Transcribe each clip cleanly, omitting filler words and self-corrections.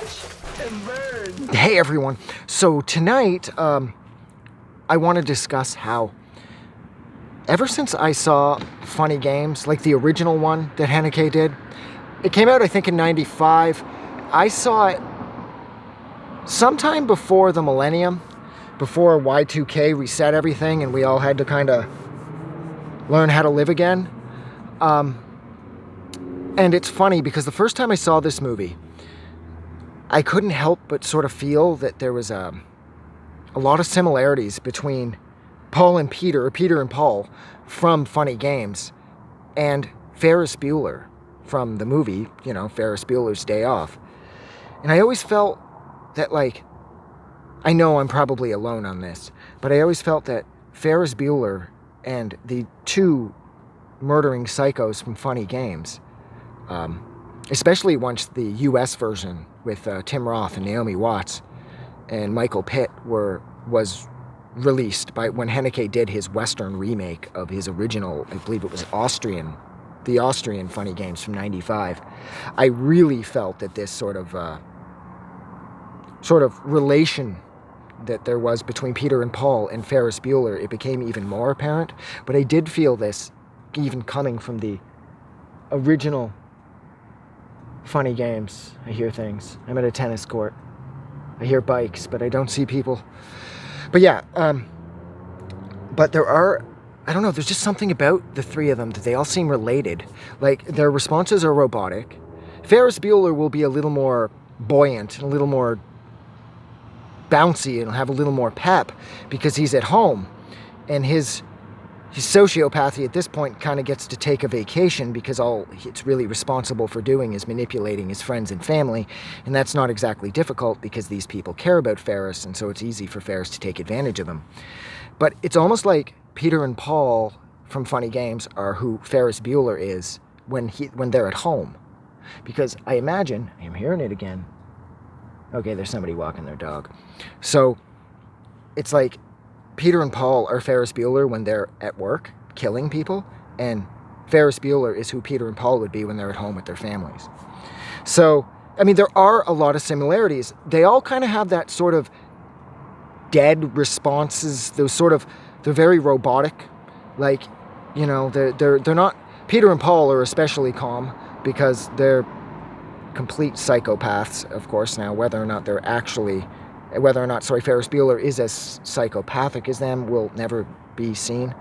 Watch and burn. Hey everyone. So tonight, I want to discuss how ever since I saw Funny Games, like the original one that Haneke did, it came out I think in 95. I saw it sometime before the millennium, before Y2K reset everything and we all had to kind of learn how to live again. And it's funny because the first time I saw this movie, I couldn't help but sort of feel that there was a lot of similarities between Paul and Peter, or Peter and Paul, from Funny Games, and Ferris Bueller from the movie, Ferris Bueller's Day Off. And I always felt that, I know I'm probably alone on this, but I always felt that Ferris Bueller and the two murdering psychos from Funny Games, especially once the US version with Tim Roth and Naomi Watts and Michael Pitt was released when Haneke did his Western remake of his original, I believe it was the Austrian Funny Games from 95. I really felt that this sort of relation that there was between Peter and Paul and Ferris Bueller, it became even more apparent. But I did feel this even coming from the original Funny Games. I hear things. I'm at a tennis court. I hear bikes, but I don't see people. But yeah, but there are, I don't know, there's just something about the three of them that they all seem related. Like, their responses are robotic. Ferris Bueller will be a little more buoyant, and a little more bouncy, and have a little more pep because he's at home, and his sociopathy at this point kind of gets to take a vacation because all it's really responsible for doing is manipulating his friends and family, and that's not exactly difficult because these people care about Ferris, and so it's easy for Ferris to take advantage of them. But it's almost like Peter and Paul from Funny Games are who Ferris Bueller is when they're at home, because I imagine, I'm hearing it again. Okay, there's somebody walking their dog. So it's like Peter and Paul are Ferris Bueller when they're at work killing people, and Ferris Bueller is who Peter and Paul would be when they're at home with their families. So, I mean, there are a lot of similarities. They all kind of have that sort of dead responses, they're very robotic. They're not, Peter and Paul are especially calm because they're complete psychopaths, of course. Now, whether or not Ferris Bueller is as psychopathic as them will never be seen.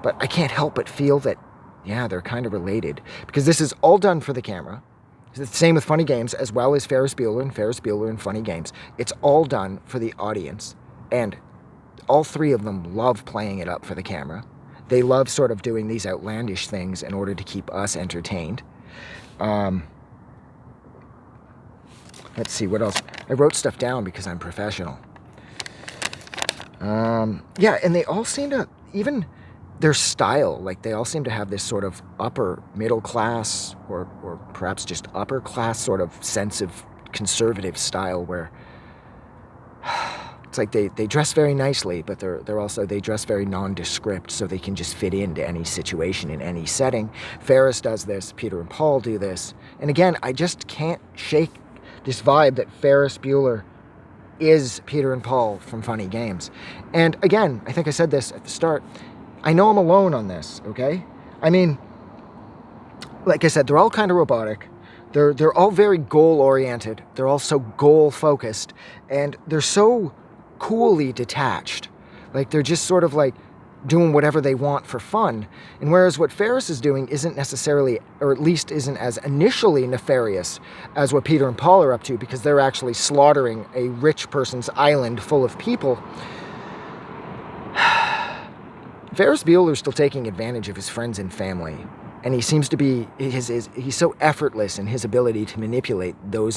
But I can't help but feel that, yeah, they're kind of related. Because this is all done for the camera. It's the same with Funny Games, as well as Ferris Bueller and Funny Games. It's all done for the audience. And all three of them love playing it up for the camera. They love sort of doing these outlandish things in order to keep us entertained. Let's see, what else? I wrote stuff down because I'm professional. Yeah, and they all seem to, even their style, they all seem to have this sort of upper middle class, or perhaps just upper class sort of sense of conservative style where it's like they dress very nicely, but they dress very nondescript so they can just fit into any situation in any setting. Ferris does this, Peter and Paul do this. And again, I just can't shake this vibe that Ferris Bueller is Peter and Paul from Funny Games. And again, I think I said this at the start, I know I'm alone on this, okay? I mean, like I said, they're all kind of robotic. They're all very goal-oriented. They're all so goal-focused. And they're so coolly detached. They're just sort of doing whatever they want for fun. And whereas what Ferris is doing isn't necessarily, or at least isn't as initially nefarious as what Peter and Paul are up to, because they're actually slaughtering a rich person's island full of people. Ferris Bueller's still taking advantage of his friends and family. And he seems to be, he's so effortless in his ability to manipulate those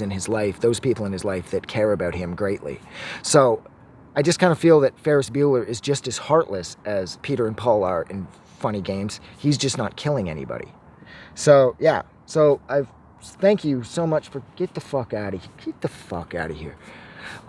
people in his life that care about him greatly. So I just kind of feel that Ferris Bueller is just as heartless as Peter and Paul are in Funny Games. He's just not killing anybody. So, yeah. So, thank you so much for, get the fuck out of here.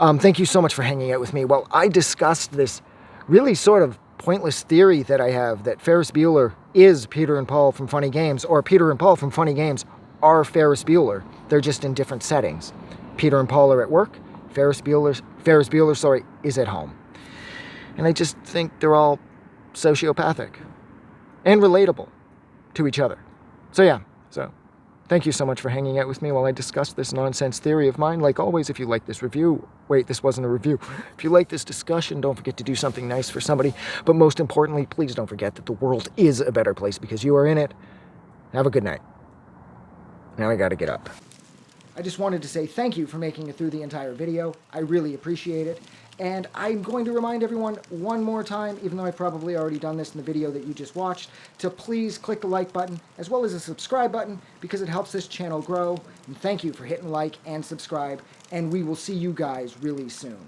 Thank you so much for hanging out with me while I discussed this really sort of pointless theory that I have that Ferris Bueller is Peter and Paul from Funny Games, or Peter and Paul from Funny Games are Ferris Bueller. They're just in different settings. Peter and Paul are at work. Ferris Bueller, is at home. And I just think they're all sociopathic and relatable to each other. So thank you so much for hanging out with me while I discuss this nonsense theory of mine. Like always, if you like this review, wait, this wasn't a review. If you like this discussion, don't forget to do something nice for somebody. But most importantly, please don't forget that the world is a better place because you are in it. Have a good night. Now I gotta get up. I just wanted to say thank you for making it through the entire video. I really appreciate it. And I'm going to remind everyone one more time, even though I've probably already done this in the video that you just watched, to please click the like button as well as the subscribe button because it helps this channel grow. And thank you for hitting like and subscribe, and we will see you guys really soon.